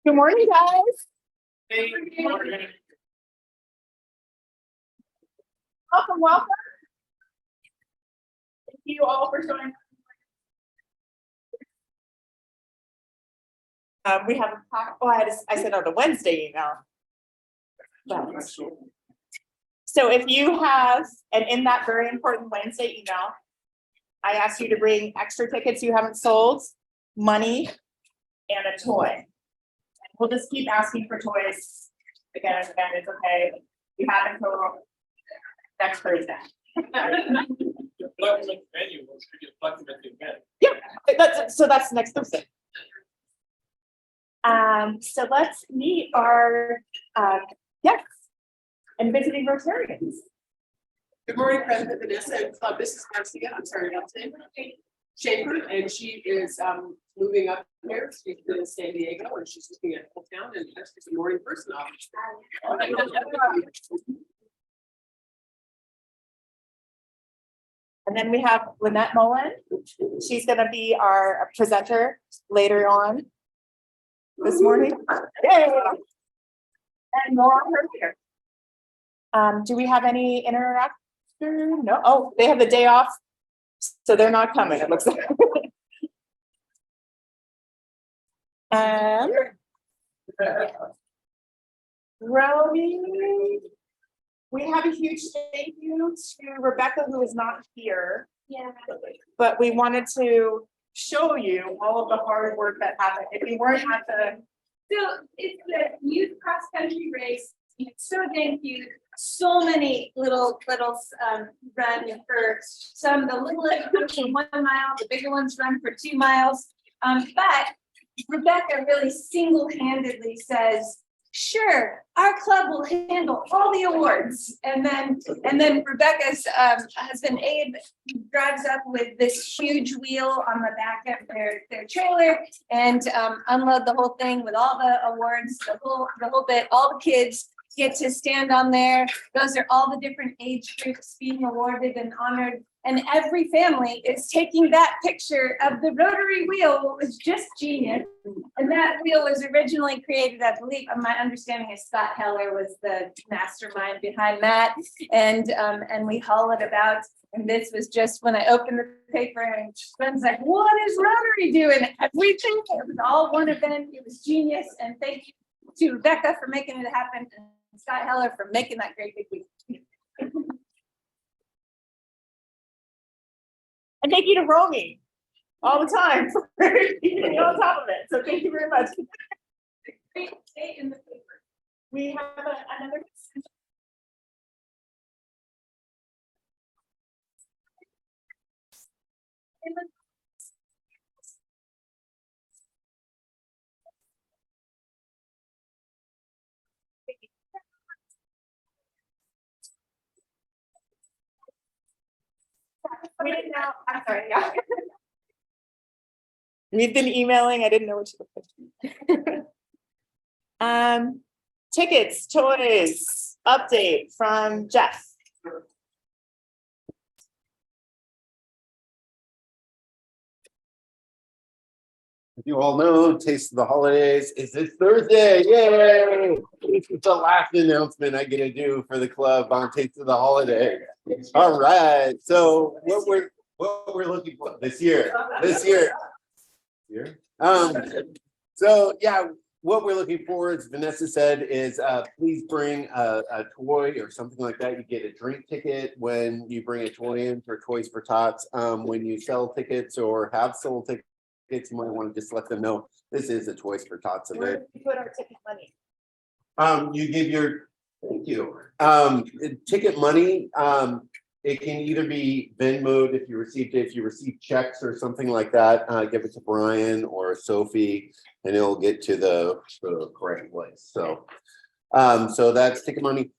Good morning, guys. Hey, good morning. Welcome, welcome. Thank you all for showing up. We have a oh, I sent out a Wednesday email. So if you have, and in that very important Wednesday email, I asked you to bring extra tickets you haven't sold, money, and a toy. We'll just keep asking for toys again and again. It's okay. You have until next Thursday. Yeah, that's next Thursday. So let's meet our guests and visiting Rotarians. Good morning, President Vanessa and Club. This is Marcia. I'm sorry, Schaefer, and she is moving up here. She's in San Diego, and she's looking at Old Town, and she's a morning person. And then we have Lynette Mullen. She's going to be our presenter later on this morning. Yay! And more on her here. Do we have any interaction? No. Oh, they have the day off, so they're not coming. It looks like. Romy, we have a huge thank you to Rebecca, who is not here. Yeah. But we wanted to show you all of the hard work that happened. If you weren't at the. So it's the youth cross country race. It's so dang cute. So many little run for some. The littlest run for 1 mile. The bigger ones run for 2 miles. But Rebecca really single-handedly says, "Sure, our club will handle all the awards." And then Rebecca's husband Abe drives up with this huge wheel on the back of their trailer and unload the whole thing with all the awards, the whole bit. All the kids get to stand on there. Those are all the different age groups being awarded and honored. And every family is taking that picture of the rotary wheel. It was just genius. And that wheel was originally created, I believe, my understanding is Scott Heller was the mastermind behind that. And we haul it about. And this was just when I opened the paper and friends like, what is Rotary doing? Everything. It was all one event. It was genius. And thank you to Rebecca for making it happen. And Scott Heller for making that great big wheel. And thank you to Romy all the time for being on top of it. So thank you very much. Stay in the paper. We have another. We didn't know. I'm sorry. Yeah. We've been emailing. I didn't know what to put. Tickets, toys, update from Jeff. You all know, Taste of the Holidays is this Thursday. Yay! It's the last announcement I get to do for the club on Taste of the Holiday. All right. So what we're looking for this year. So yeah, what we're looking for, as Vanessa said, is please bring a toy or something like that. You get a drink ticket when you bring a toy in for Toys for Tots. When you sell tickets or have sold tickets, you might want to just let them know this is a Toys for Tots event. Where do we put our ticket money? You give your ticket money. It can either be Venmoed if you received it, if you receive checks or something like that, give it to Brian or Sophie, and it'll get to the correct place. So that's ticket money.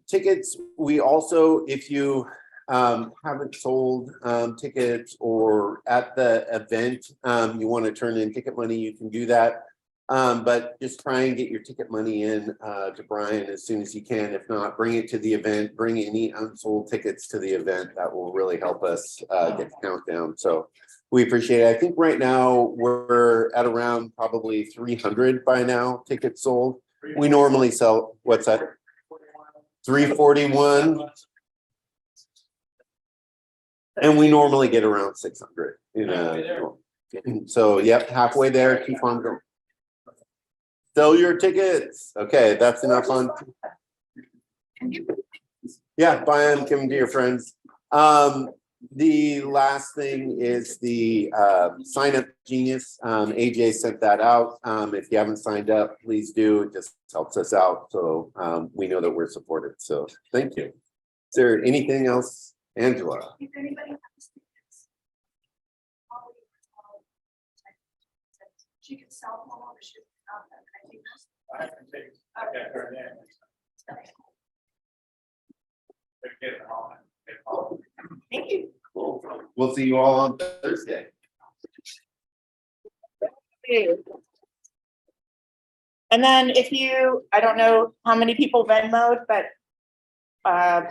Tickets, we also, if you haven't sold tickets or at the event, you want to turn in ticket money, you can do that. But just try and get your ticket money in to Brian as soon as you can. If not, bring it to the event, bring any unsold tickets to the event. That will really help us get the countdown. So We appreciate it. I think right now we're at around probably 300 by now tickets sold. We normally sell, what's that? 341. And we normally get around 600. So yep, halfway there, keep on going. Sell your tickets. Okay, that's enough on. Yeah, buy them, give them to your friends. The last thing is the sign up genius. AJ sent that out. If you haven't signed up, please do. It just helps us out. So we know that we're supported. So thank you. Is there anything else, Angela? If anybody has tickets, she can sell them all, or she can sell them. I think Thank you. Cool. We'll see you all on Thursday. And then if you, I don't know how many people Venmoed, but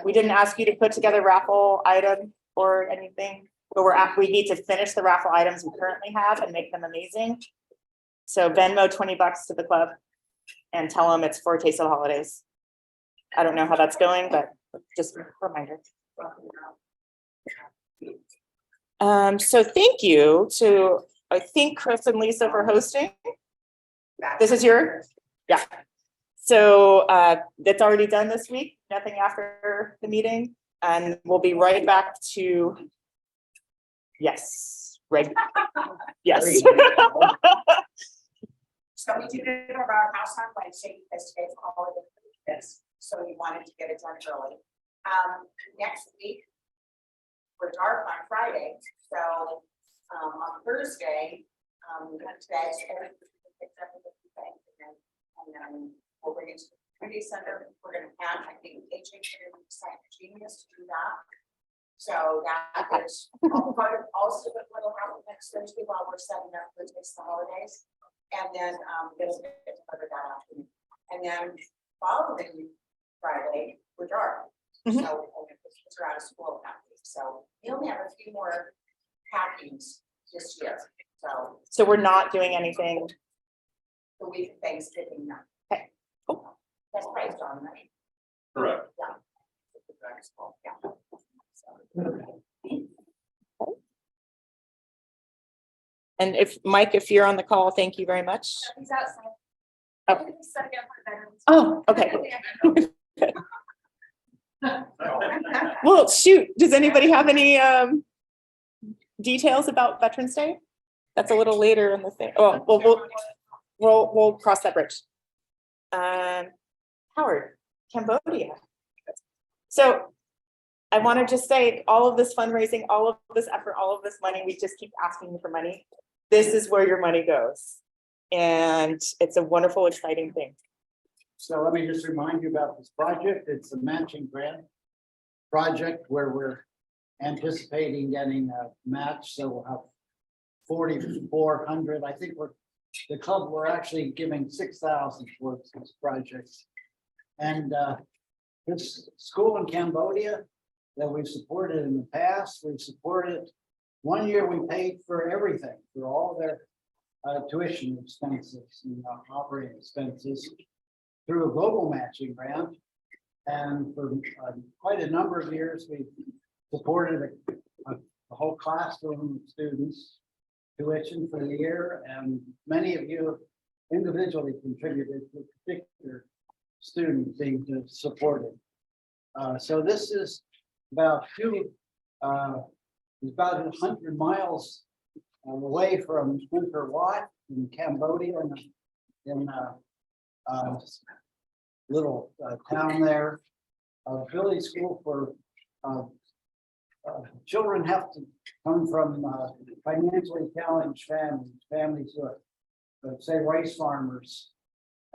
we didn't ask you to put together raffle item or anything, but we need to finish the raffle items we currently have and make them amazing. So Venmo $20 to the club and tell them it's for a Taste of the Holidays. I don't know how that's going, but just a reminder. So thank you to, I think, Chris and Lisa for hosting. This is your, yeah. So that's already done this week, nothing after the meeting. And we'll be right back to, yes, right. Yes. So we did it at our house on Wednesday, because today's all of this, so we wanted to get it done early. Next week, we're dark on Friday, so on Thursday, we're gonna bed everything except for the thing, and then we'll bring it to the community center. We're gonna have, I think, AJ sign genius to do that. So that is part of also what will happen next Thursday while we're setting up for the holidays. And then there's a bit further that afternoon. And then following Friday, we're dark. Mhm. So the kids are out of school that week. So we only have a few more packings this year. So we're not doing anything. The week of Thanksgiving now. Okay, cool. That's right, John, right? Correct. Yeah. Yeah. And if Mike, if you're on the call, thank you very much. He's outside. Oh. Second for veterans. Oh, okay. Well, shoot, does anybody have any details about Veterans Day? That's a little later in the thing. Oh, we'll cross that bridge. Howard, Cambodia. So I want to just say all of this fundraising, all of this effort, all of this money, we just keep asking you for money. This is where your money goes. And it's a wonderful, exciting thing. So let me just remind you about this project. It's a matching grant project where we're anticipating getting a match. So we'll have 4,400. I think the club, we're actually giving 6,000 towards this project. And this school in Cambodia that we've supported in the past, we've supported. One year we paid for everything, for all their tuition expenses and operating expenses through a global matching grant. And for quite a number of years, we've supported a whole classroom of students tuition for the year. And many of you individually contributed to a particular student being supported. So this is about it's about 100 miles away from Angkor Wat in Cambodia, in a little town there. Village school for children have to come from financially challenged families who are, say, rice farmers,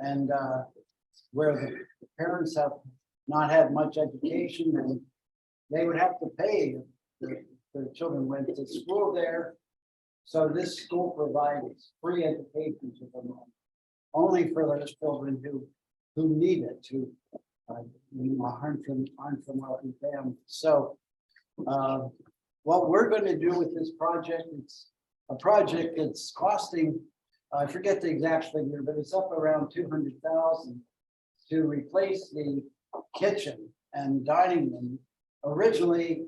and where the parents have not had much education, and they would have to pay if the children went to school there. So this school provides free education to them, only for those children who need it, who aren't from wealthy families. So what we're going to do with this project, it's a project that's costing, I forget the exact figure, but it's up around 200,000 to replace the kitchen and dining room. Originally,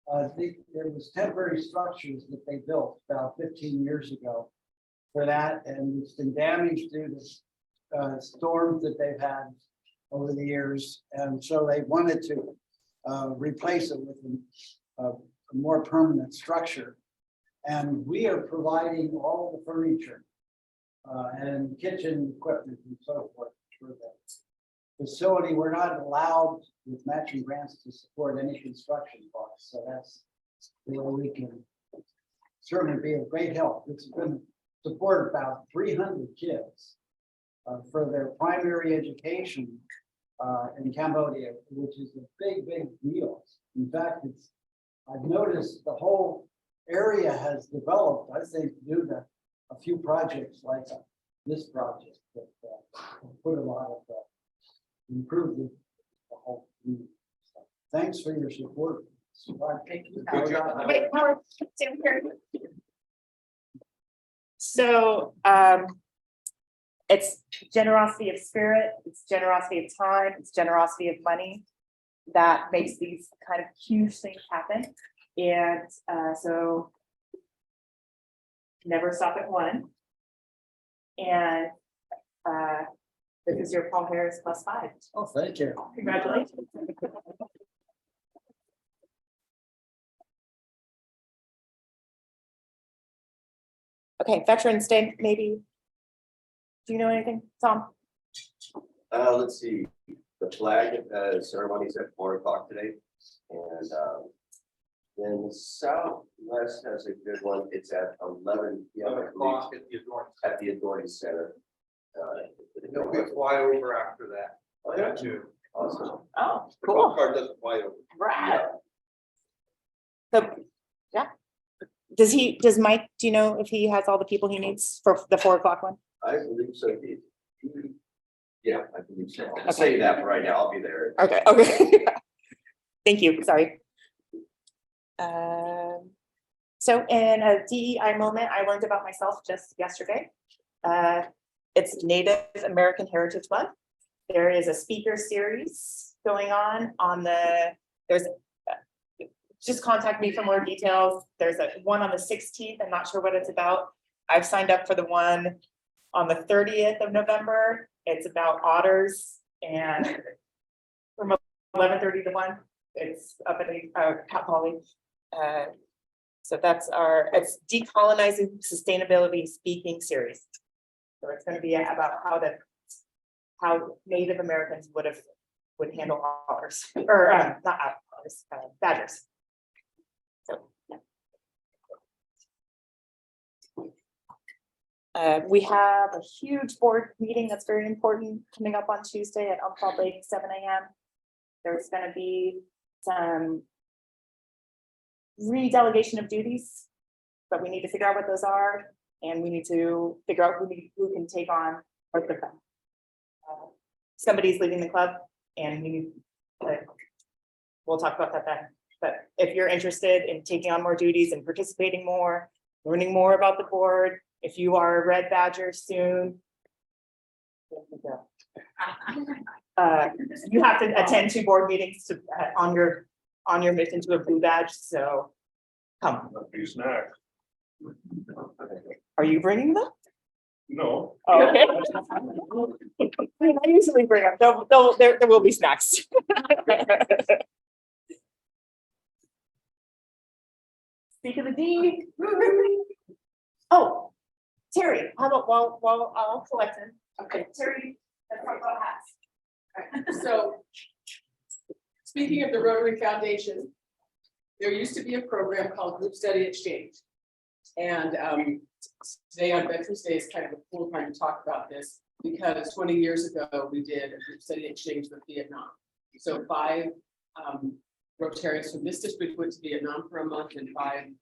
there was temporary structures that they built about 15 years ago for that, and it's been damaged due to storms that they've had over the years, and so they wanted to replace it with a more permanent structure. And we are providing all the furniture and kitchen equipment and so forth for the facility. We're not allowed with matching grants to support any construction costs, so that's where we can certainly be of great help. It's going to support about 300 kids for their primary education in Cambodia, which is a big, big deal. In fact, I've noticed the whole area has developed, I think, due to a few projects like this project that put a lot of improvement the whole community. So, thanks for your support. Thank you. Wait, Howard, stand here. So, it's generosity of spirit, it's generosity of time, it's generosity of money that makes these kind of huge things happen. And so never stop at one. And this is your Paul Harris +5. Oh, thank you. Congratulations. Okay, Veterans Day, maybe. Do you know anything, Tom? Let's see, the flag ceremony's at 4 o'clock today. And then the Southwest has a good one. It's at 11 p.m. At the Authority Center. They'll be fly over after that. Oh, yeah. Too. Awesome. Oh, The golf cart doesn't fly over. Right. So, yeah. Does Mike, do you know if he has all the people he needs for the 4 o'clock one? I believe so. Yeah, I believe so. I'll say that for right now. I'll be there. Okay, okay. Thank you, sorry. So in a DEI moment, I learned about myself just yesterday. It's Native American Heritage Month. There is a speaker series going on just contact me for more details. There's one on the 16th. I'm not sure what it's about. I've signed up for the one on the 30th of November. It's about otters, and from 11:30 to 1. It's up at Cat Poly. So it's decolonizing sustainability speaking series. So it's going to be about how Native Americans would handle otters, or not otters, badgers. So, yeah. We have a huge board meeting that's very important coming up on Tuesday at Umpqua Lake, 7 a.m. There's going to be some redelegation of duties, but we need to figure out what those are, and we need to figure out who can take on both of them. Somebody's leaving the club, and we'll talk about that then. But if you're interested in taking on more duties and participating more, learning more about the board, if you are a Red Badger soon, you have to attend 2 board meetings to on your mission to a blue badge. So come. A few snacks. Are you bringing them? No. Oh, okay. I usually bring them. There will be snacks. Speak of the D. Oh, Terry, how about while I'll collect them. Okay, Terry, let's talk about hats. So, speaking of the Rotary Foundation, there used to be a program called Group Study Exchange. And today on Veterans Day is kind of a cool time to talk about this, because 20 years ago, we did a group study exchange with Vietnam. So 5 Rotarians from this district went to Vietnam for a month, and 5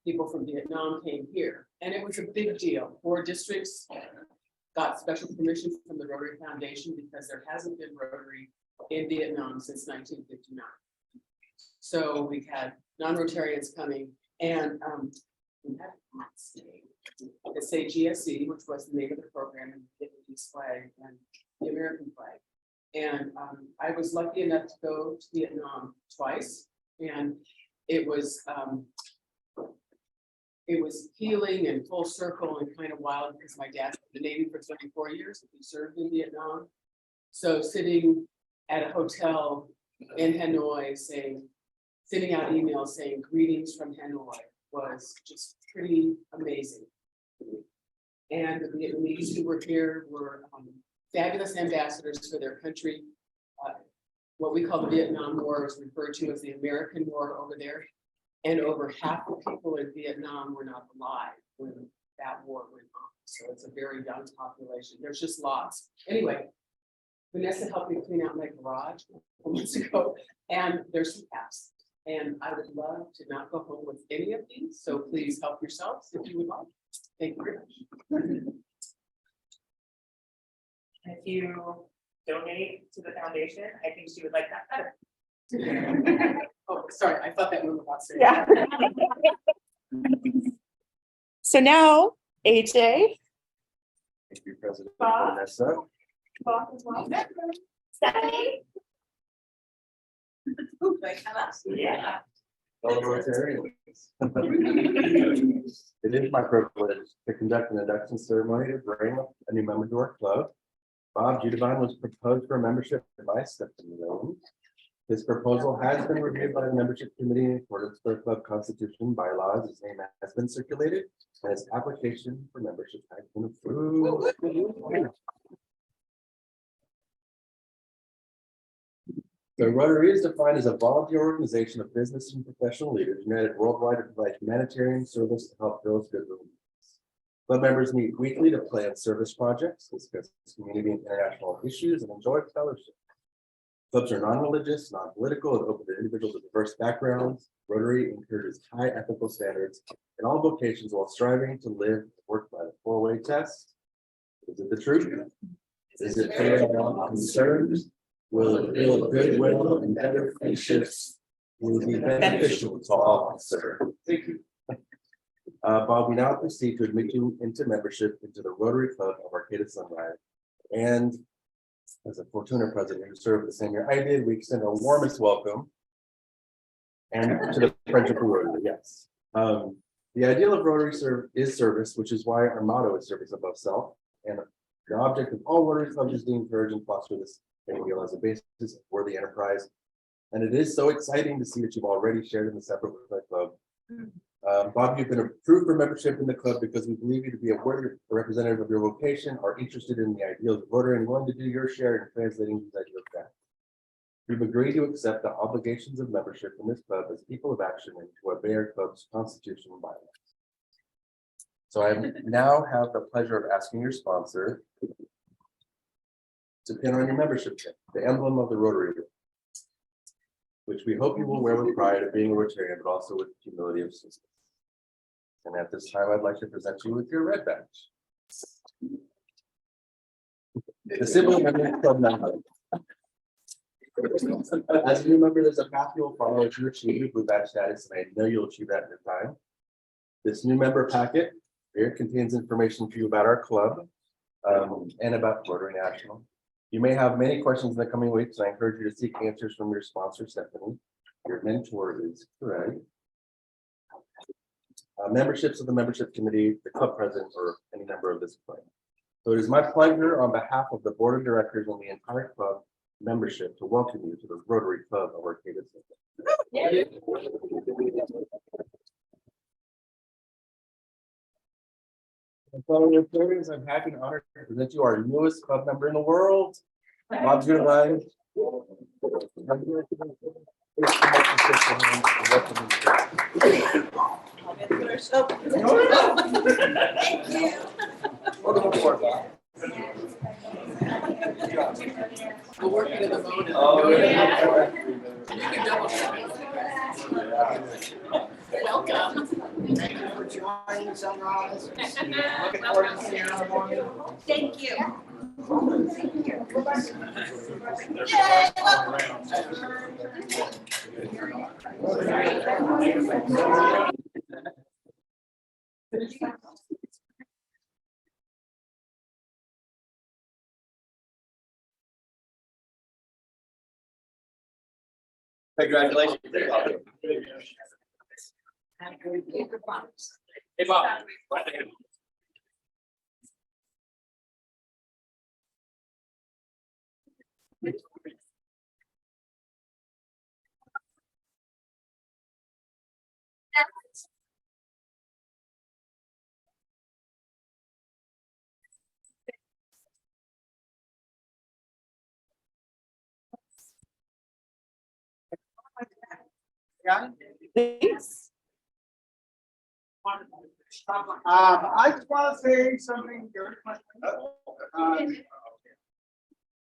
people from Vietnam came here. And it was a big deal. 4 districts got special permission from the Rotary Foundation because there hasn't been Rotary in Vietnam since 1959. So we had non-Rotarians coming, and The SAGSE, which was the name of the program, and the Vietnamese flag and the American flag. And I was lucky enough to go to Vietnam twice, and it was healing and full circle and kind of wild because my dad's been in the Navy for 24 years. He served in Vietnam. So sitting at a hotel in Hanoi sending out emails saying greetings from Hanoi was just pretty amazing. And the Vietnamese who were here were fabulous ambassadors for their country. What we call the Vietnam War is referred to as the American War over there. And over half the people in Vietnam were not alive when that war went on. So it's a very young population. There's just lots. Anyway, Vanessa helped me clean out my garage a couple months ago, and there's some caps. And I would love to not go home with any of these, so please help yourselves if you would like. Thank you very much. If you donate to the foundation, I think she would like that better. Oh, sorry, I thought that was about to say. Yeah. So now, AJ. Thank you, President Bob? Vanessa. Bob as well. Stephanie. Yeah. Fellow Rotarians. It is my privilege to conduct an induction ceremony to bring a new member to our club. Bob Judevine was proposed for membership by Stephanie Mullen. This proposal has been reviewed by the membership committee in accordance with the club constitution bylaws. His name has been circulated and his application for membership has been approved. The Rotary is defined as a volunteer organization of business and professional leaders united worldwide to provide humanitarian service to help those good needs. Club members meet weekly to plan service projects, discuss community and international issues, and enjoy fellowship. Clubs are non-religious, non-political, and open to individuals with diverse backgrounds. Rotary encourages high ethical standards in all vocations while striving to live and work by the four-way test. Is it the truth? Is it fair and concerned? Will it build goodwill and better friendships? Will it be beneficial to all concerned? Thank you. Bob, we now proceed to admit you into membership into the Rotary Club of Arcata Sunrise. And as a Fortuna president who served the same year I did, we extend our warmest welcome. And to the Friendship of Rotary, yes. The ideal of Rotary is service, which is why our motto is service above self. And the object of all Rotary clubs is to encourage and foster this ideal as a basis for the enterprise. And it is so exciting to see that you've already shared in the separate with my club. Bob, you've been approved for membership in the club because we believe you to be a worthy representative of your vocation, are interested in the ideals of Rotary, and willing to do your share in translating these ideals back. We've agreed to accept the obligations of membership in this club as people of action and to obey our club's constitution and bylaws. So I now have the pleasure of asking your sponsor to pin on your membership kit, the emblem of the Rotary, which we hope you will wear with pride of being a Rotarian, but also with humility of system. And at this time, I'd like to present you with your red badge. The symbol of the club member. As a new member, there's a path you will follow as you achieve your blue badge status, and I know you'll achieve that in time. This new member packet here contains information for you about our club and about Rotary National. You may have many questions in the coming weeks, and I encourage you to seek answers from your sponsor, Stephanie. Your mentor is Craig. Memberships of the membership committee, the club president, or any member of this club. So it is my pleasure on behalf of the board of directors and the entire club membership to welcome you to the Rotary Club of Arcata. Fellow Rotarians, I'm happy and honored to present you our newest club member in the world, Bob Judevine. We're working in the mode. You can double check. Welcome. Thank you for joining Sunrise. Looking forward to seeing you in the morning. Thank you. Congratulations. Hey, Bob. Please. I just want to say something very quickly.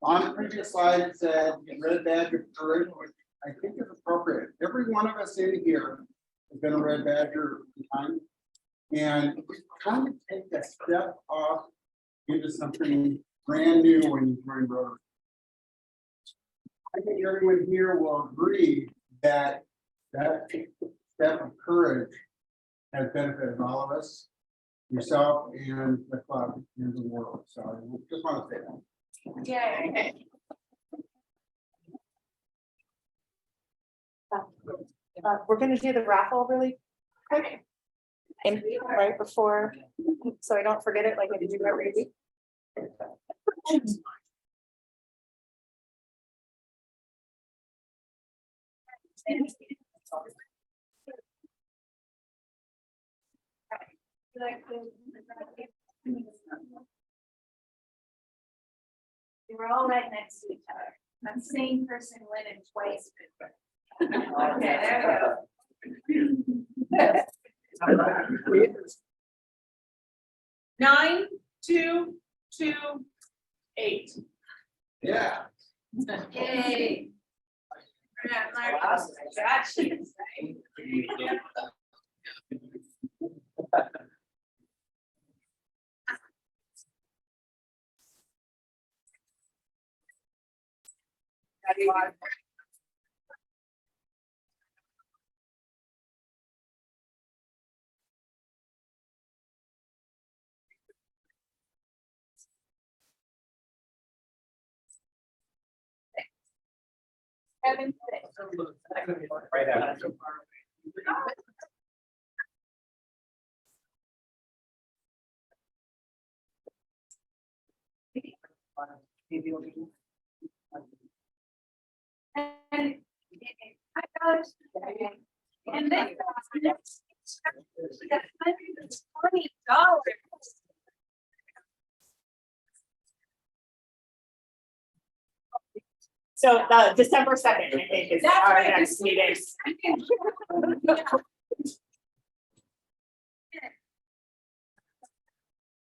On the previous slide, it said red badger courage, which I think is appropriate. Every one of us in here has been a red badger time. And we kind of take a step off into something brand new when you join Rotary. I think everyone here will agree that that step of courage has benefited all of us, yourself and the club and the world. So I just want to say that. Yeah. We're gonna do the raffle really quick. And right before, so I don't forget it like I do every week. We're all right next to each other. I'm the same person winning twice. Okay, there we go. 9228. Yeah. Yay. Yeah, Mark. Gotcha. Right after. And then $120. So December 2nd, I think, is That's our right. next meeting.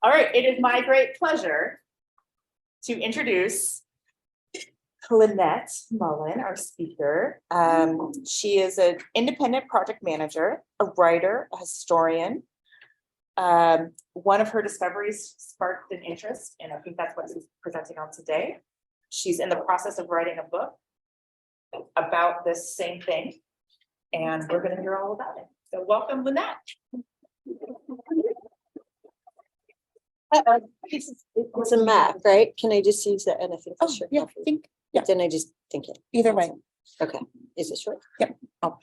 All right, it is my great pleasure to introduce Lynette Mullen, our speaker. She is an independent project manager, a writer, a historian. One of her discoveries sparked an interest, and I think that's what she's presenting on today. She's in the process of writing a book about this same thing, and we're going to hear all about it. So welcome, Lynette. It's a map, right? Can I just use that? And I think that's short. Yeah, I think, yeah, Then I just think it. either way. Okay, is it short? Oh,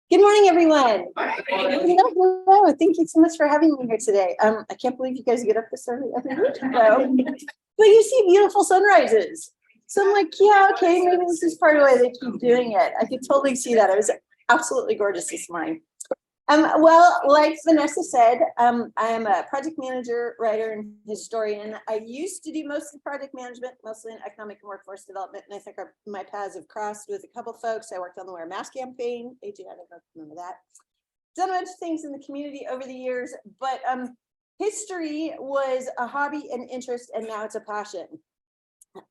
Good morning, everyone. Hello, thank you so much for having me here today. I can't believe you guys get up this early every week. But you see beautiful sunrises. So I'm like, yeah, okay, maybe this is part of why they keep doing it. I could totally see that. It was absolutely gorgeous this morning. Well, like Vanessa said, I am a project manager, writer, and historian. I used to do mostly project management, mostly in economic and workforce development. And I think my paths have crossed with a couple folks. I worked on the Wear a Mask campaign. AJ, I don't know if you remember that. Done a bunch of things in the community over the years, but history was a hobby and interest, and now it's a passion.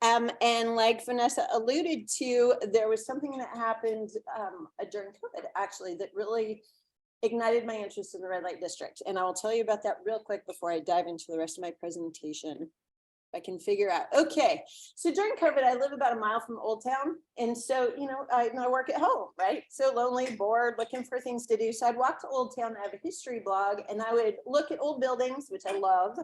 And like Vanessa alluded to, there was something that happened during COVID, actually, that really ignited my interest in the red light district. And I will tell you about that real quick before I dive into the rest of my presentation. I can figure out. Okay, so during COVID, I live about a mile from Old Town. And so, I work at home, right? So lonely, bored, looking for things to do. So I'd walk to Old Town, I have a history blog, and I would look at old buildings, which I love.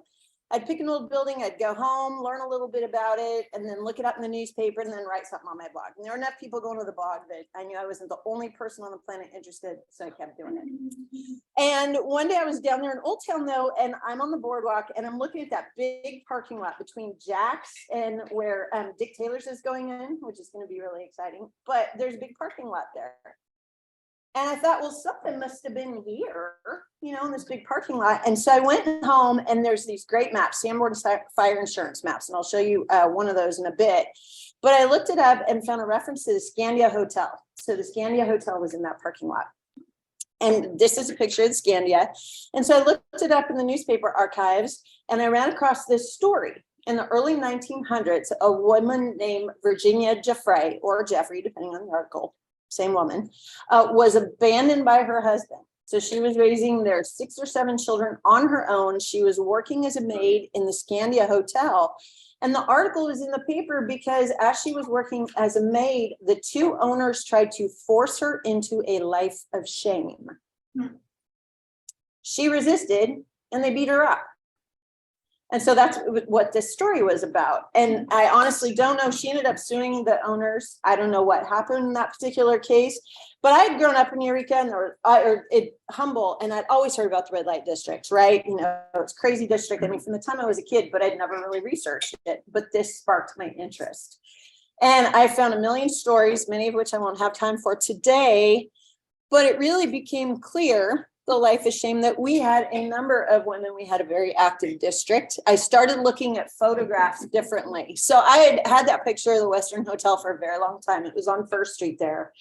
I'd pick an old building, I'd go home, learn a little bit about it, and then look it up in the newspaper and then write something on my blog. And there were enough people going to the blog that I knew I wasn't the only person on the planet interested, so I kept doing it. And one day I was down there in Old Town though, and I'm on the boardwalk and I'm looking at that big parking lot between Jack's and where Dick Taylor's is going in, which is gonna be really exciting, but there's a big parking lot there. And I thought, well, something must have been here, in this big parking lot. And so I went home and there's these great maps, Sanborn Fire Insurance maps. And I'll show you one of those in a bit. But I looked it up and found a reference to the Scandia Hotel. So the Scandia Hotel was in that parking lot. And this is a picture of the Scandia. And so I looked it up in the newspaper archives and I ran across this story. In the early 1900s, a woman named Virginia Jeffrey, or Jeffrey, depending on the article, same woman, was abandoned by her husband. So she was raising their 6 or 7 children on her own. She was working as a maid in the Scandia Hotel. And the article was in the paper because as she was working as a maid, the 2 owners tried to force her into a life of shame. She resisted and they beat her up. And so that's what this story was about. And I honestly don't know. She ended up suing the owners. I don't know what happened in that particular case, but I had grown up in Eureka and Humboldt, and I'd always heard about the red light districts, right? It's crazy district. I mean, from the time I was a kid, but I'd never really researched it. But this sparked my interest. And I found a million stories, many of which I won't have time for today, but it really became clear the life of shame that we had a number of women. We had a very active district. I started looking at photographs differently. So I had that picture of the Western Hotel for a very long time. It was on First Street there.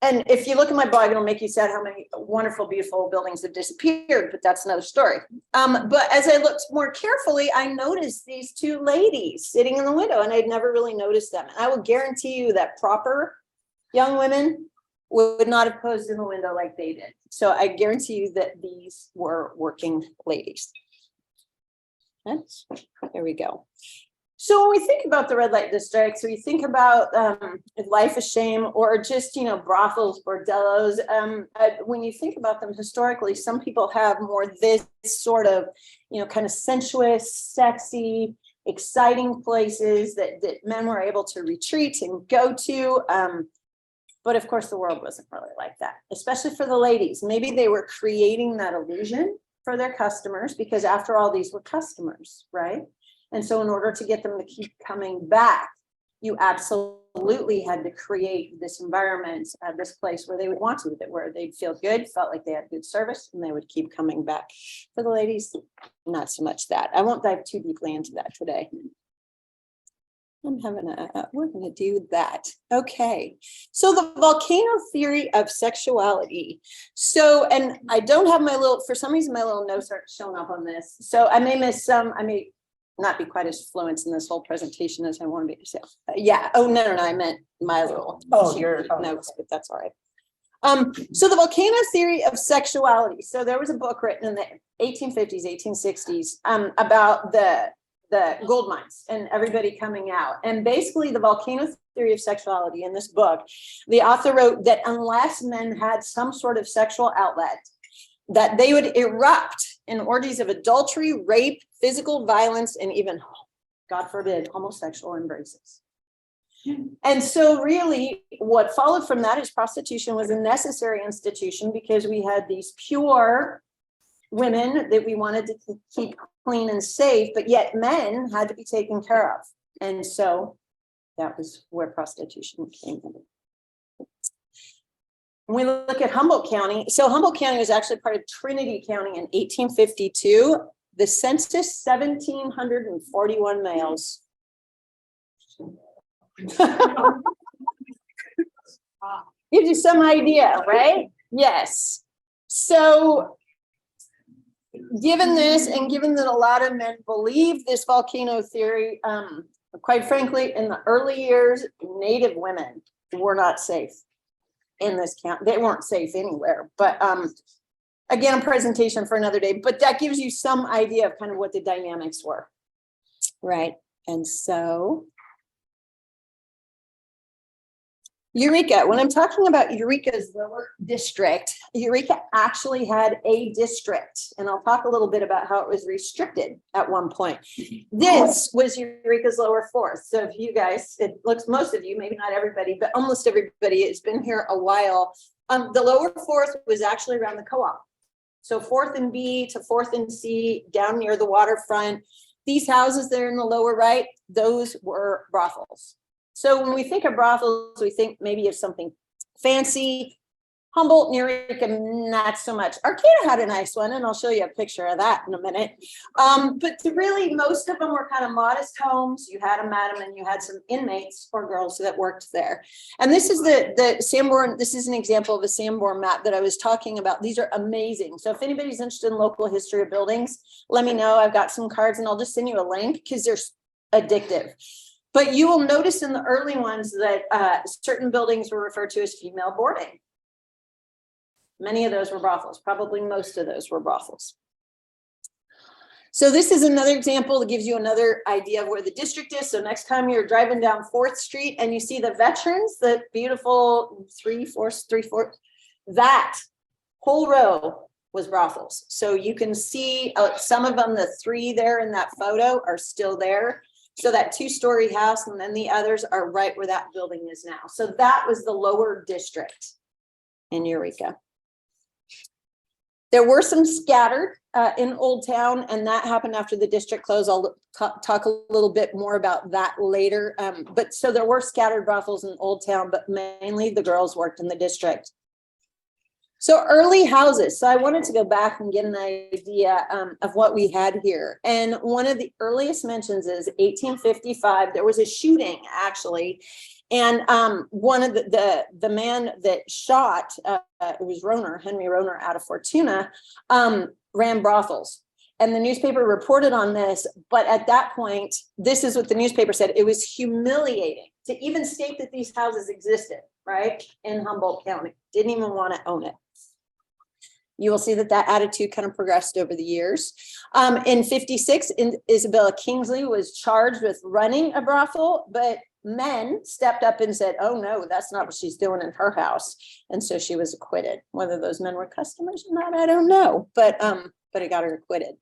And if you look at my blog, it'll make you sad how many wonderful, beautiful buildings have disappeared, but that's another story. But as I looked more carefully, I noticed these 2 ladies sitting in the window and I'd never really noticed them. And I will guarantee you that proper young women would not have posed in the window like they did. So I guarantee you that these were working ladies. There we go. So when we think about the red light districts, we think about life of shame or just, brothels, bordellos. When you think about them historically, some people have more this sort of, kind of sensuous, sexy, exciting places that men were able to retreat and go to. But of course, the world wasn't really like that, especially for the ladies. Maybe they were creating that illusion for their customers because after all, these were customers, right? And so in order to get them to keep coming back, you absolutely had to create this environment, this place where they would want to, where they'd feel good, felt like they had good service, and they would keep coming back. For the ladies, not so much that. I won't dive too deeply into that today. We're going to do that. Okay. So the volcano theory of sexuality. So, and I don't have for some reason, my little notes aren't showing up on this. So I may miss some, I may not be quite as fluent in this whole presentation as I want to be. So, yeah. Oh, no, I meant my little notes, but that's all right. So the volcano theory of sexuality. So there was a book written in the 1850s, 1860s, about the gold mines and everybody coming out. And basically the volcano theory of sexuality in this book, the author wrote that unless men had some sort of sexual outlet, that they would erupt in orgies of adultery, rape, physical violence, and even, God forbid, homosexual embraces. And so really what followed from that is prostitution was a necessary institution because we had these pure women that we wanted to keep clean and safe, but yet men had to be taken care of. And so that was where prostitution came in. When we look at Humboldt County, so Humboldt County was actually part of Trinity County in 1852. The census, 1,741 males. Gives you some idea, right? Yes. So given this, and given that a lot of men believe this volcano theory, quite frankly, in the early years, Native women were not safe in this county. They weren't safe anywhere. But again, a presentation for another day. But that gives you some idea of kind of what the dynamics were. Right, and so. Eureka, when I'm talking about Eureka's lower district, Eureka actually had a district, and I'll talk a little bit about how it was restricted at one point. This was Eureka's lower fourth. So if you guys, it looks, most of you, maybe not everybody, but almost everybody has been here a while. The lower fourth was actually around the co-op. So 4th and B to 4th and C down near the waterfront. These houses there in the lower right, those were brothels. So when we think of brothels, we think maybe of something fancy. Humboldt, Eureka, not so much. Arcata had a nice one, and I'll show you a picture of that in a minute. But really, most of them were kind of modest homes. You had a madam, and you had some inmates or girls that worked there. And this is the Sanborn. This is an example of a Sanborn map that I was talking about. These are amazing. So if anybody's interested in local history of buildings, let me know. I've got some cards, and I'll just send you a link because they're addictive. But you will notice in the early ones that certain buildings were referred to as female boarding. Many of those were brothels, probably most of those were brothels. So this is another example that gives you another idea of where the district is. So next time you're driving down 4th Street and you see the veterans, the beautiful 3/4, that whole row was brothels. So you can see some of them, the 3 there in that photo are still there. So that 2-story house, and then the others are right where that building is now. So that was the lower district in Eureka. There were some scattered in Old Town, and that happened after the district closed. I'll talk a little bit more about that later. But so there were scattered brothels in Old Town, but mainly the girls worked in the district. So early houses. So I wanted to go back and get an idea of what we had here. And one of the earliest mentions is 1855. There was a shooting actually. And one of the man that shot, it was Roner, Henry Roner out of Fortuna, ran brothels. And the newspaper reported on this, but at that point, this is what the newspaper said. It was humiliating to even state that these houses existed, right? In Humboldt County, didn't even want to own it. You will see that that attitude kind of progressed over the years. In 56, Isabella Kingsley was charged with running a brothel, but men stepped up and said, oh no, that's not what she's doing in her house. And so she was acquitted. Whether those men were customers or not, I don't know, but it got her acquitted.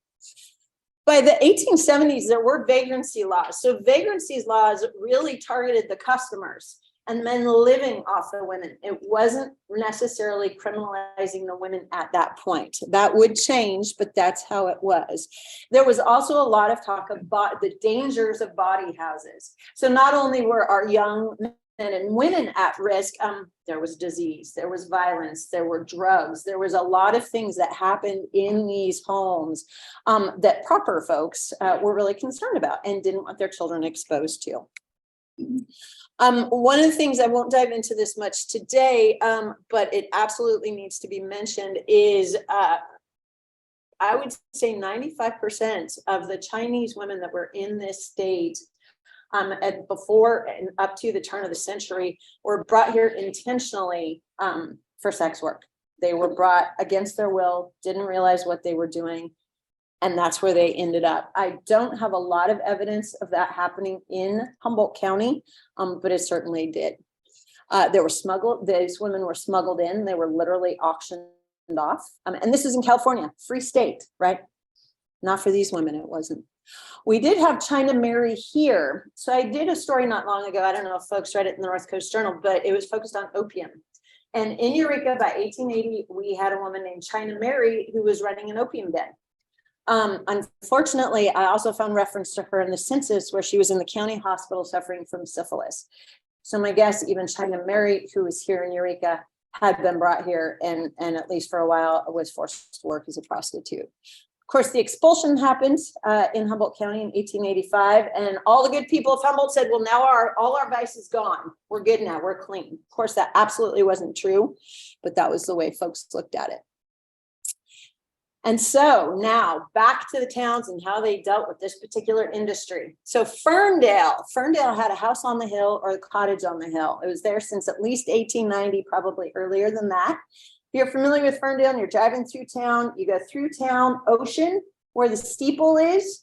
By the 1870s, there were vagrancy laws. So vagrancy laws really targeted the customers and men living off the women. It wasn't necessarily criminalizing the women at that point. That would change, but that's how it was. There was also a lot of talk about the dangers of body houses. So not only were our young men and women at risk, there was disease, there was violence, there were drugs, there was a lot of things that happened in these homes that proper folks were really concerned about and didn't want their children exposed to. One of the things, I won't dive into this much today, but it absolutely needs to be mentioned is I would say 95% of the Chinese women that were in this state before and up to the turn of the century were brought here intentionally for sex work. They were brought against their will, didn't realize what they were doing. And that's where they ended up. I don't have a lot of evidence of that happening in Humboldt County, but it certainly did. They were smuggled, these women were smuggled in, they were literally auctioned off. And this is in California, free state, right? Not for these women, it wasn't. We did have China Mary here. So I did a story not long ago, I don't know if folks read it in the North Coast Journal, but it was focused on opium. And in Eureka by 1880, we had a woman named China Mary who was running an opium den. Unfortunately, I also found reference to her in the census where she was in the county hospital suffering from syphilis. So my guess, even China Mary, who was here in Eureka, had been brought here and at least for a while was forced to work as a prostitute. Of course, the expulsion happened in Humboldt County in 1885, and all the good people of Humboldt said, well, now all our vice is gone. We're good now, we're clean. Of course, that absolutely wasn't true, but that was the way folks looked at it. And so now back to the towns and how they dealt with this particular industry. So Ferndale had a house on the hill or a cottage on the hill. It was there since at least 1890, probably earlier than that. If you're familiar with Ferndale and you're driving through town, you go through town, Ocean, where the steeple is.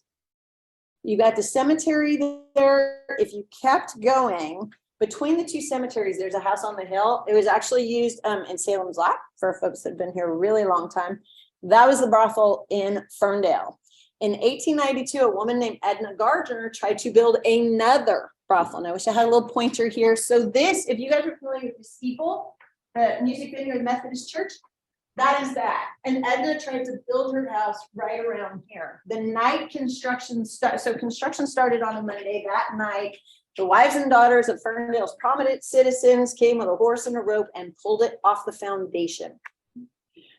You got the cemetery there. If you kept going between the two cemeteries, there's a house on the hill. It was actually used in Salem's Lot for folks that have been here a really long time. That was the brothel in Ferndale. In 1892, a woman named Edna Gardner tried to build another brothel. And I wish I had a little pointer here. So this, if you guys are familiar with the steeple, the music venue of the Methodist Church, that is that. And Edna tried to build her house right around here. The night construction construction started on a Monday. That night, the wives and daughters of Ferndale's prominent citizens came with a horse and a rope and pulled it off the foundation.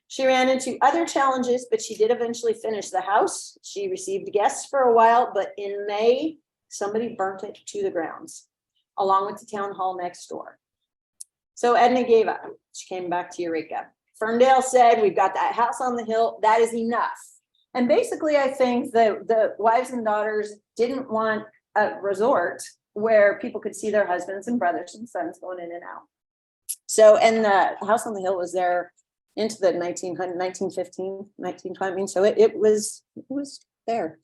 She ran into other challenges, but she did eventually finish the house. She received guests for a while, but in May, somebody burnt it to the grounds, along with the town hall next door. So Edna gave up. She came back to Eureka. Ferndale said, we've got that house on the hill. That is enough. And basically, I think the wives and daughters didn't want a resort where people could see their husbands and brothers and sons going in and out. So, and the house on the hill was there into the 1915, 1920. So it was there.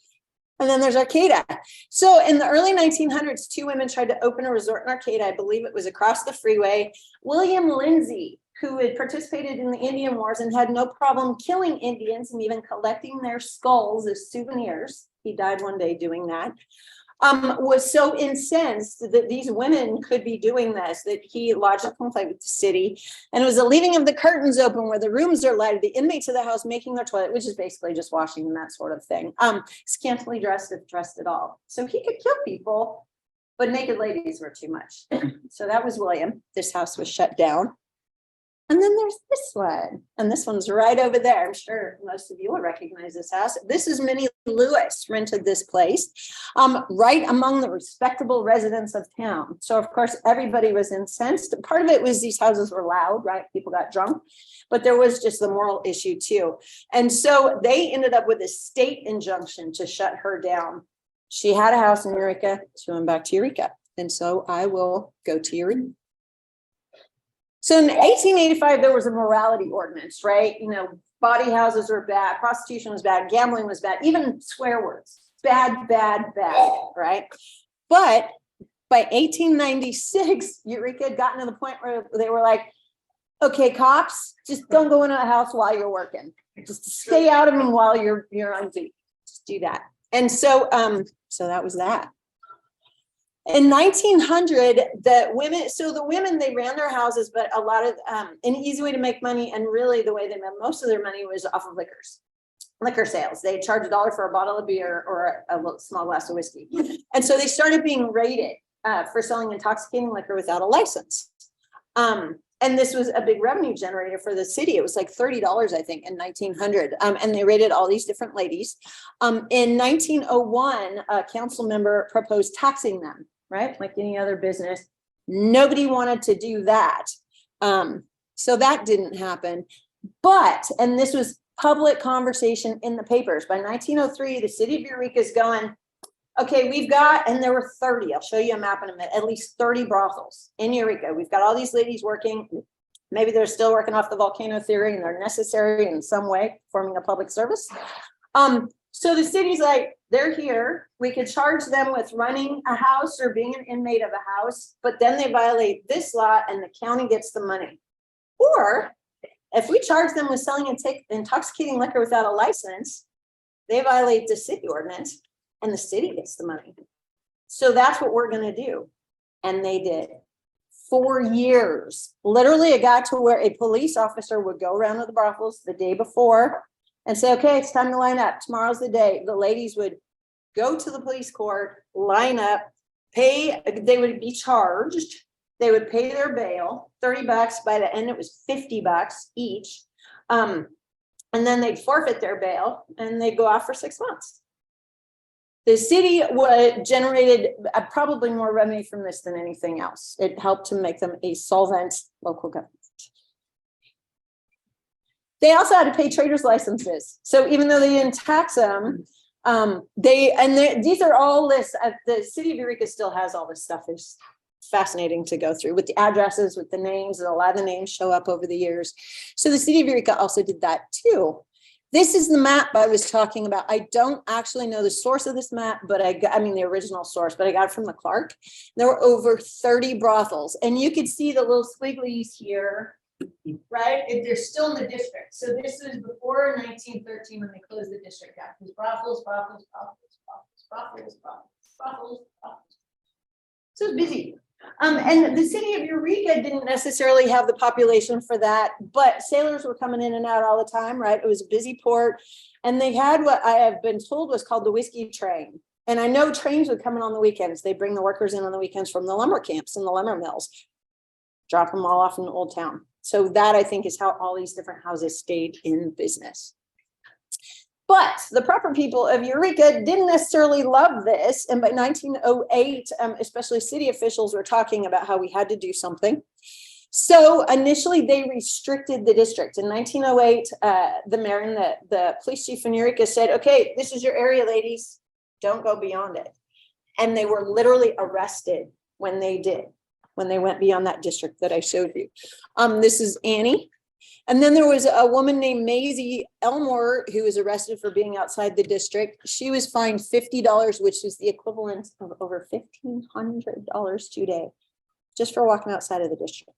And then there's Arcata. So in the early 1900s, two women tried to open a resort in Arcata. I believe it was across the freeway. William Lindsay, who had participated in the Indian Wars and had no problem killing Indians and even collecting their skulls as souvenirs. He died one day doing that. Was so incensed that these women could be doing this, that he lodged a complaint with the city. And it was the leaving of the curtains open where the rooms are lighted, the inmates of the house making their toilet, which is basically just washing and that sort of thing. Scantily dressed if dressed at all. So he could kill people, but naked ladies were too much. So that was William. This house was shut down. And then there's this one, and this one's right over there. I'm sure most of you will recognize this house. This is Minnie Lewis rented this place, right among the respectable residents of town. So of course, everybody was incensed. Part of it was these houses were loud, right? People got drunk, but there was just the moral issue too. And so they ended up with a state injunction to shut her down. She had a house in Eureka. She went back to Eureka. And so I will go to Eureka. So in 1885, there was a morality ordinance, right? You know, body houses were bad, prostitution was bad, gambling was bad, even swear words, bad, bad, bad, right? But by 1896, Eureka had gotten to the point where they were like, okay, cops, just don't go into a house while you're working. Just stay out of them while you're on duty. Just do that. And so, so that was that. In 1900, the women, they ran their houses, but a lot of, an easy way to make money, and really the way they made most of their money was off of liquor sales. They charged $1 for a bottle of beer or a small glass of whiskey. And so they started being raided for selling intoxicating liquor without a license. And this was a big revenue generator for the city. It was like $30, I think, in 1900. And they raided all these different ladies. In 1901, a council member proposed taxing them, right? Like any other business. Nobody wanted to do that. So that didn't happen. But, and this was public conversation in the papers. By 1903, the city of Eureka is going, okay, we've got, and there were 30, I'll show you a map in a minute, at least 30 brothels in Eureka. We've got all these ladies working. Maybe they're still working off the volcano theory and they're necessary in some way, forming a public service. So the city's like, they're here. We could charge them with running a house or being an inmate of a house, but then they violate this law and the county gets the money. Or if we charge them with selling and intoxicating liquor without a license, they violate the city ordinance and the city gets the money. So that's what we're going to do. And they did. 4 years. Literally, it got to where a police officer would go around to the brothels the day before and say, okay, it's time to line up. Tomorrow's the day. The ladies would go to the police court, line up, pay. They would be charged. They would pay their bail, $30. By the end, it was $50 each. And then they'd forfeit their bail and they'd go off for 6 months. The city generated probably more revenue from this than anything else. It helped to make them a solvent local government. They also had to pay traders' licenses. So even though they didn't tax them, these are all lists. The city of Eureka still has all this stuff. It's fascinating to go through with the addresses, with the names, and a lot of the names show up over the years. So the city of Eureka also did that too. This is the map I was talking about. I don't actually know the source of this map, but I mean, the original source, but I got it from the Clark. There were over 30 brothels, and you could see the little squigglies here, right? They're still in the district. So this is before 1913 when they closed the district down. It was brothels. So it's busy. And the city of Eureka didn't necessarily have the population for that, but sailors were coming in and out all the time, right? It was a busy port. And they had what I have been told was called the whiskey train. And I know trains would come in on the weekends. They bring the workers in on the weekends from the lumber camps and the lumber mills, drop them all off in the old town. So that, I think, is how all these different houses stayed in business. But the proper people of Eureka didn't necessarily love this. And by 1908, especially city officials were talking about how we had to do something. So initially they restricted the district. In 1908, the mayor and the police chief in Eureka said, okay, this is your area, ladies. Don't go beyond it. And they were literally arrested when they did, when they went beyond that district that I showed you. This is Annie. And then there was a woman named Maisie Elmore who was arrested for being outside the district. She was fined $50, which is the equivalent of over $1,500 today, just for walking outside of the district.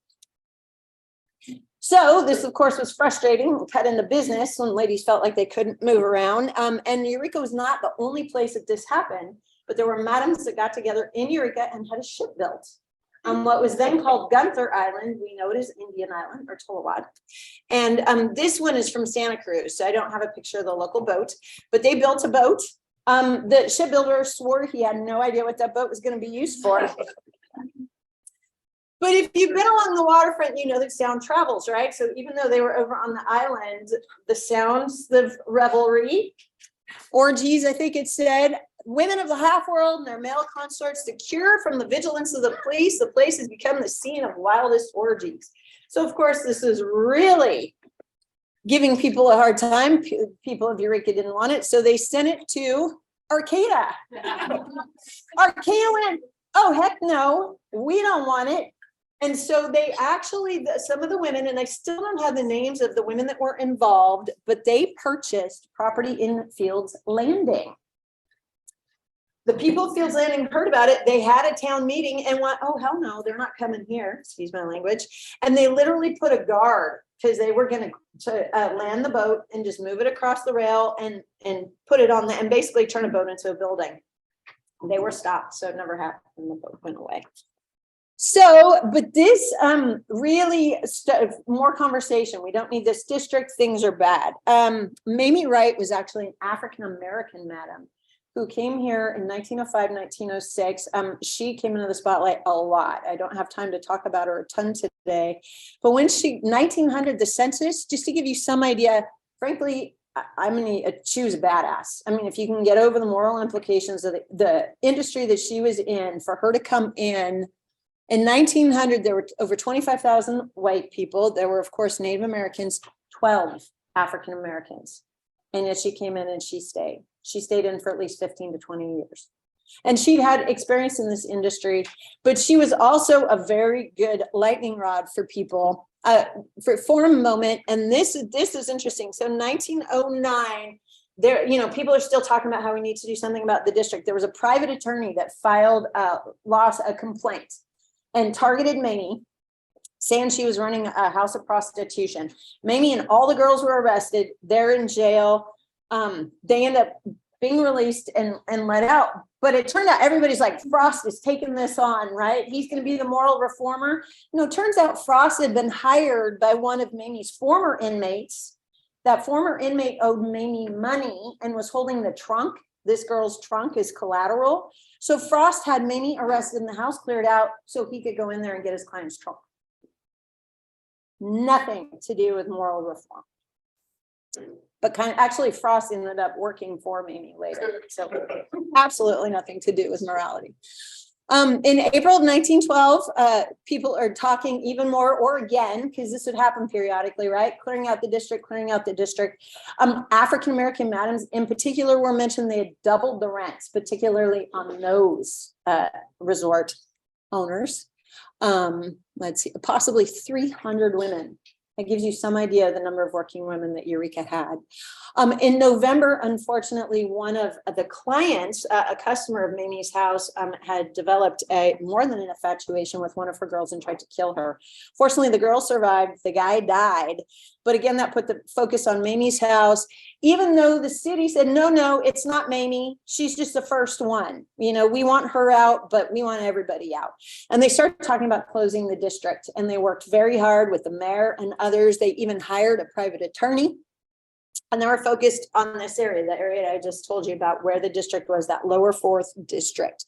So this, of course, was frustrating, cut into business when ladies felt like they couldn't move around. And Eureka was not the only place that this happened, but there were madams that got together in Eureka and had a ship built on what was then called Gunther Island. We know it as Indian Island or Tolawad. And this one is from Santa Cruz. So I don't have a picture of the local boat, but they built a boat. The shipbuilder swore he had no idea what that boat was going to be used for. But if you've been along the waterfront, you know that sound travels, right? So even though they were over on the island, the sounds of revelry, orgies, I think it said, women of the half world and their male consorts secure from the vigilance of the place has become the scene of wildest orgies. So of course, this is really giving people a hard time. People of Eureka didn't want it, so they sent it to Arcata. Arcata went, oh, heck no, we don't want it. And so they actually, some of the women, and I still don't have the names of the women that were involved, but they purchased property in Fields Landing. The people of Fields Landing heard about it. They had a town meeting and went, oh, hell no, they're not coming here. Excuse my language. And they literally put a guard because they were going to land the boat and just move it across the rail and put it on and basically turn a boat into a building. They were stopped. So it never happened. The boat went away. So, but this really more conversation. We don't need this district. Things are bad. Mamie Wright was actually an African-American madam who came here in 1905, 1906. She came into the spotlight a lot. I don't have time to talk about her a ton today. But when 1900, the census, just to give you some idea, frankly, she was a badass. I mean, if you can get over the moral implications of the industry that she was in, for her to come in 1900, there were over 25,000 white people. There were, of course, Native Americans, 12 African Americans. And yet she came in and she stayed. She stayed in for at least 15 to 20 years. And she'd had experience in this industry, but she was also a very good lightning rod for people for a moment. And this is interesting. So 1909, people are still talking about how we need to do something about the district. There was a private attorney that filed a complaint and targeted Mamie, saying she was running a house of prostitution. Mamie and all the girls were arrested. They're in jail. They end up being released and let out. But it turned out everybody's like, Frost is taking this on, right? He's going to be the moral reformer. Turns out Frost had been hired by one of Mamie's former inmates. That former inmate owed Mamie money and was holding the trunk, this girl's trunk, as collateral. So Frost had Mamie arrested and the house cleared out so he could go in there and get his client's trunk. Nothing to do with moral reform. But actually Frost ended up working for Mamie later. So absolutely nothing to do with morality. In April of 1912, people are talking even more, or again, because this would happen periodically, right? Clearing out the district. African-American madams in particular were mentioned. They had doubled the rents, particularly on those resort owners. Let's see, possibly 300 women That gives you some idea of the number of working women that Eureka had. In November, unfortunately, one of the clients, a customer of Mamie's house, had developed more than an infatuation with one of her girls and tried to kill her. Fortunately, the girl survived, the guy died. But again, that put the focus on Mamie's house, even though the city said, no, it's not Mamie. She's just the first one. You know, we want her out, but we want everybody out. And they started talking about closing the district, and they worked very hard with the mayor and others. They even hired a private attorney, and they were focused on this area, the area I just told you about, where the district was, that lower 4th district.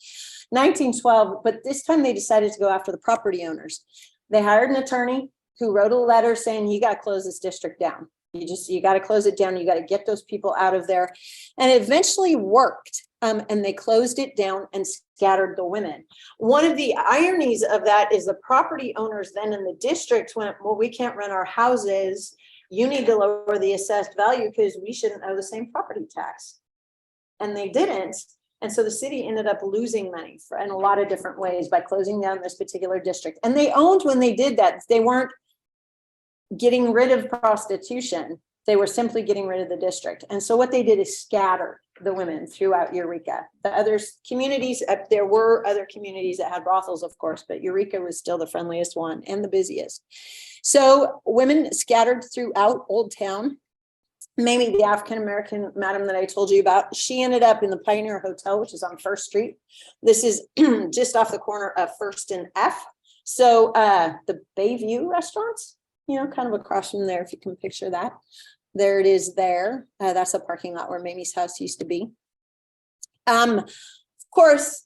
1912, but this time they decided to go after the property owners. They hired an attorney who wrote a letter saying, you got to close this district down. You got to close it down. You got to get those people out of there. And it eventually worked. And they closed it down and scattered the women. One of the ironies of that is the property owners then in the district went, well, we can't rent our houses. You need to lower the assessed value because we shouldn't owe the same property tax. And they didn't. And so the city ended up losing money in a lot of different ways by closing down this particular district. And they owned, when they did that, they weren't getting rid of prostitution. They were simply getting rid of the district. And so what they did is scatter the women throughout Eureka. The other communities, there were other communities that had brothels, of course, but Eureka was still the friendliest one and the busiest. So women scattered throughout Old Town. Mamie, the African-American madam that I told you about, she ended up in the Pioneer Hotel, which is on First Street. This is just off the corner of First and F. So the Bayview restaurants, you know, kind of across from there, if you can picture that. There it is there. That's a parking lot where Mamie's house used to be. Of course,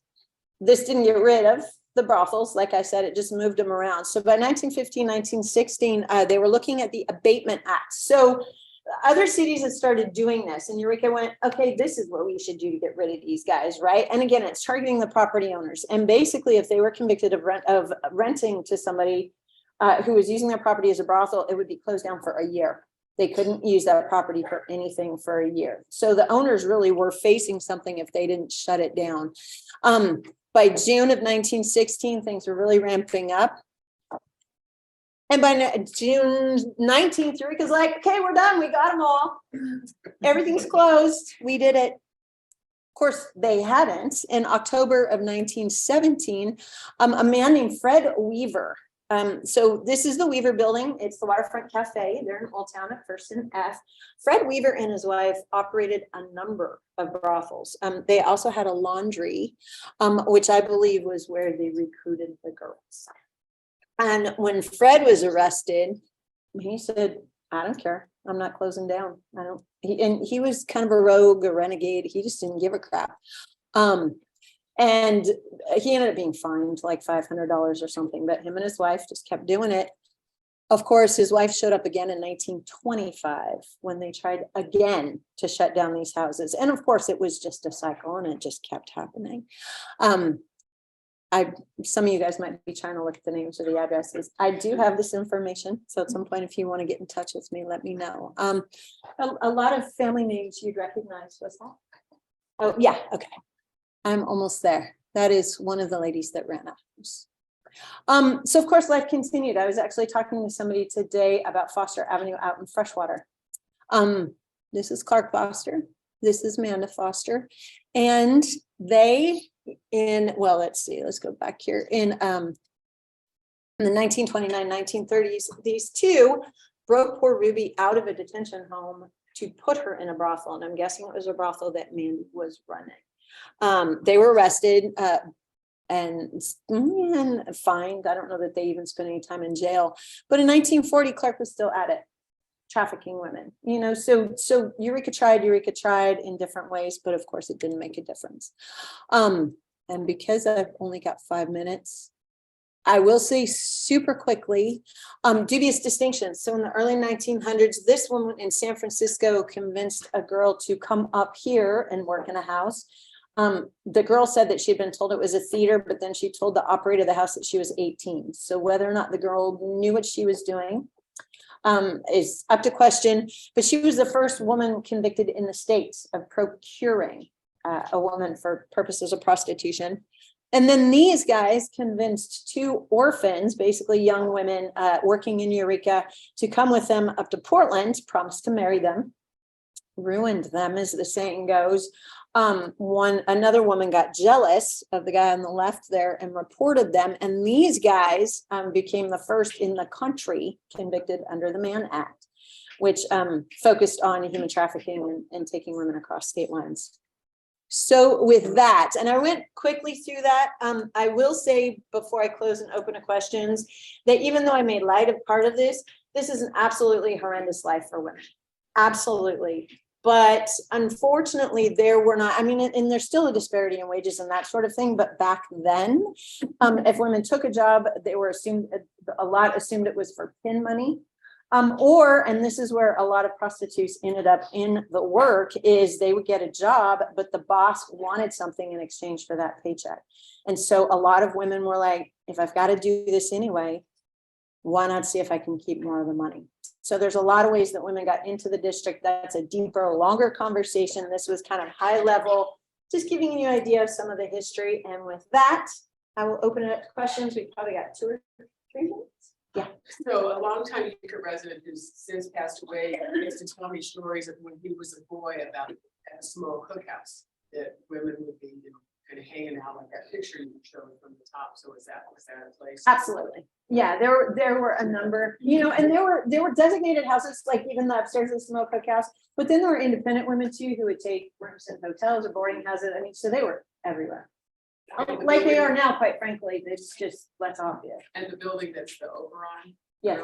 this didn't get rid of the brothels. Like I said, it just moved them around. So by 1915, 1916, they were looking at the Abatement Act. So other cities had started doing this, and Eureka went, okay, this is what we should do to get rid of these guys, right? And again, it's targeting the property owners. And basically, if they were convicted of renting to somebody who was using their property as a brothel, it would be closed down for a year. They couldn't use that property for anything for a year. So the owners really were facing something if they didn't shut it down. By June of 1916, things were really ramping up. And by June 19th, Eureka's like, okay, we're done. We got them all. Everything's closed. We did it. Of course, they hadn't. In October of 1917, a man named Fred Weaver. So this is the Weaver building. It's the Waterfront Cafe. They're in Old Town at First and F. Fred Weaver and his wife operated a number of brothels. They also had a laundry, which I believe was where they recruited the girls. And when Fred was arrested, he said, I don't care. I'm not closing down. He was kind of a rogue, a renegade. He just didn't give a crap. And he ended up being fined like $500 or something, but him and his wife just kept doing it. Of course, his wife showed up again in 1925 when they tried again to shut down these houses. And of course, it was just a cycle and it just kept happening. Some of you guys might be trying to look at the names of the addresses. I do have this information. So at some point, if you want to get in touch with me, let me know. A lot of family names you'd recognize. What's that? Oh, yeah. Okay. I'm almost there. That is one of the ladies that ran a house. So of course, life continued. I was actually talking to somebody today about Foster Avenue out in Freshwater. This is Clark Foster. This is Amanda Foster. And they let's see, let's go back here. In the 1929, 1930s, these two broke poor Ruby out of a detention home to put her in a brothel. And I'm guessing it was a brothel that Mandy was running. They were arrested and fined. I don't know that they even spent any time in jail. But in 1940, Clark was still at it, trafficking women. You know, so Eureka tried in different ways, but of course it didn't make a difference. And because I've only got 5 minutes, I will say super quickly, dubious distinctions. So in the early 1900s, this woman in San Francisco convinced a girl to come up here and work in a house. The girl said that she had been told it was a theater, but then she told the operator of the house that she was 18. So whether or not the girl knew what she was doing is up to question. But she was the first woman convicted in the States of procuring a woman for purposes of prostitution. And then these guys convinced two orphans, basically young women working in Eureka, to come with them up to Portland, promised to marry them, ruined them, as the saying goes. Another woman got jealous of the guy on the left there and reported them. And these guys became the first in the country convicted under the Mann Act, which focused on human trafficking and taking women across state lines. So with that, and I went quickly through that, I will say before I close and open to questions, that even though I made light of part of this, this is an absolutely horrendous life for women. Absolutely. But unfortunately, there were not, I mean, and there's still a disparity in wages and that sort of thing. But back then, if women took a job, they were assumed, a lot assumed it was for pin money. And this is where a lot of prostitutes ended up in the work, is they would get a job, but the boss wanted something in exchange for that paycheck. And so a lot of women were like, if I've got to do this anyway, why not see if I can keep more of the money? So there's a lot of ways that women got into the district. That's a deeper, longer conversation. This was kind of high level, just giving you an idea of some of the history. And with that, I will open it up to questions. We've probably got 2 or 3 minutes. Yeah. So a longtime Eureka resident who's since passed away used to tell me stories of when he was a boy about a small cookhouse that women would be, kind of hanging out, like that picture you showed from the top. So was that a place? Absolutely. Yeah, there were a number, and there were designated houses, like even the upstairs of the smoke cookhouse, but then there were independent women too who would take rooms in hotels or boarding houses. I mean, so they were everywhere. Like they are now, quite frankly. It's just less obvious. And the building that's the Oberon. Yeah,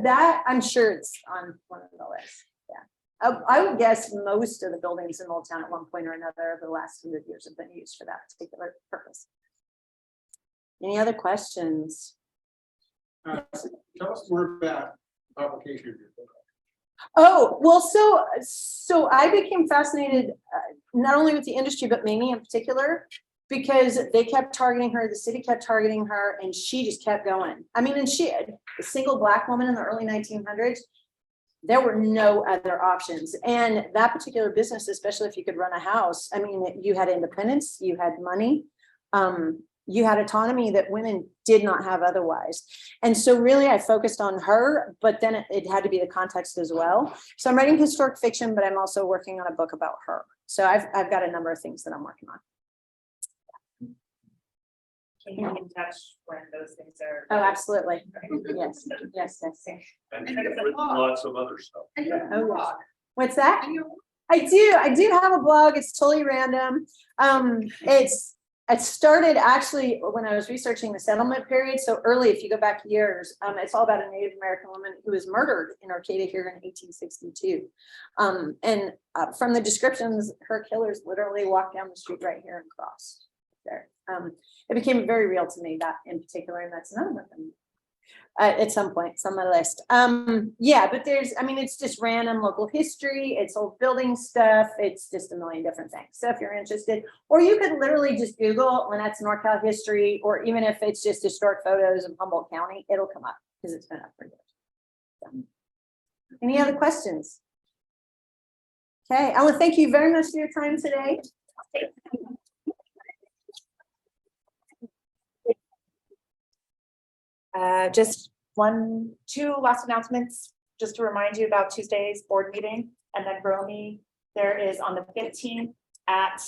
that I'm sure it's on one of the lists. Yeah, I would guess most of the buildings in Old Town at one point or another over the last 100 years have been used for that particular purpose. Any other questions? Tell us more about the publication of your book. Oh, well, so I became fascinated not only with the industry, but Mamie in particular, because they kept targeting her, the city kept targeting her, and she just kept going. I mean, and she, a single Black woman in the early 1900s, there were no other options. And that particular business, especially if you could run a house, I mean, you had independence, you had money, you had autonomy that women did not have otherwise. And so really I focused on her, but then it had to be the context as well. So I'm writing historic fiction, but I'm also working on a book about her. So I've got a number of things that I'm working on. Can you get in touch when those things are? Oh, absolutely. Yes. And you've written lots of other stuff. Oh, yeah. What's that? I do have a blog. It's totally random. It started actually when I was researching the settlement period. So early, if you go back years, it's all about a Native American woman who was murdered in Arcadia here in 1862. From the descriptions, her killers literally walked down the street right here and crossed there. It became very real to me, that in particular, and that's another one. At some point, it's on my list. Yeah, but it's just random local history, it's old building stuff, it's just a million different things. So if you're interested, or you could literally just Google Lynette's NorCal history, or even if it's just historic photos of Humboldt County, it'll come up because it's been up for years. So, any other questions? Okay, I want to thank you very much for your time today. Just 2 last announcements, just to remind you about Tuesday's board meeting, and then Romy, there is on the 15th at.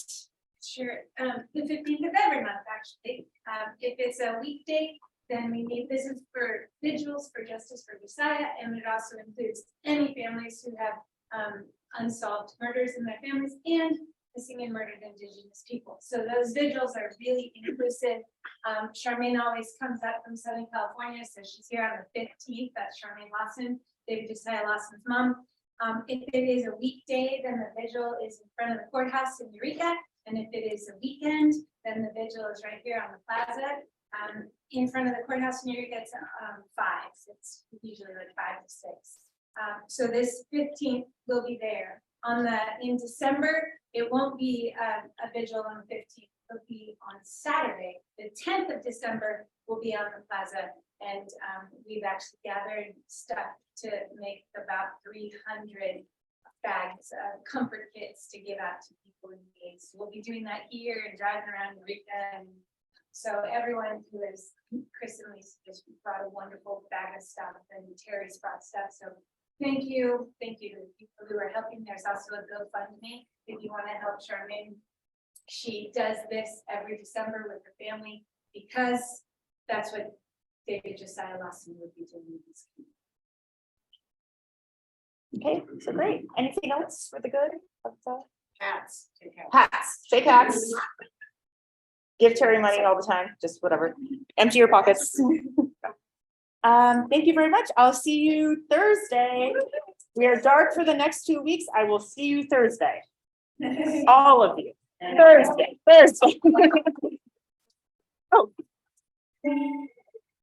Sure, the 15th of every month, actually. If it's a weekday, then we need vigils for justice for Josiah, and it also includes any families who have unsolved murders in their families and missing and murdered Indigenous people. So those vigils are really inclusive. Charmaine always comes up from Southern California, so she's here on the 15th. That's Charmaine Lawson, David Josiah Lawson's mom. If it is a weekday, then the vigil is in front of the courthouse in Eureka. And if it is a weekend, then the vigil is right here on the plaza. In front of the courthouse in Eureka, it's 5. It's usually like 5 to 6. So this 15th will be there. In December, it won't be a vigil on the 15th. It'll be on Saturday. The 10th of December will be on the plaza, and we've actually gathered stuff to make about 300 bags of comfort kits to give out to people in need. So we'll be doing that here and driving around Eureka and So everyone who is, Chris and Lisa just brought a wonderful bag of stuff, and Terry's brought stuff, so thank you to the people who are helping. There's also a GoFundMe if you want to help Charmaine. She does this every December with her family because that's what David Josiah Lawson would be doing. Okay, so great. Anything else for the good? of the- Hats. take care. Hats, fake hats. Give Terry money all the time, just whatever. Empty your pockets. Thank you very much. I'll see you Thursday. We are dark for the next 2 weeks. I will see you Thursday. All of you. Thursday. Oh.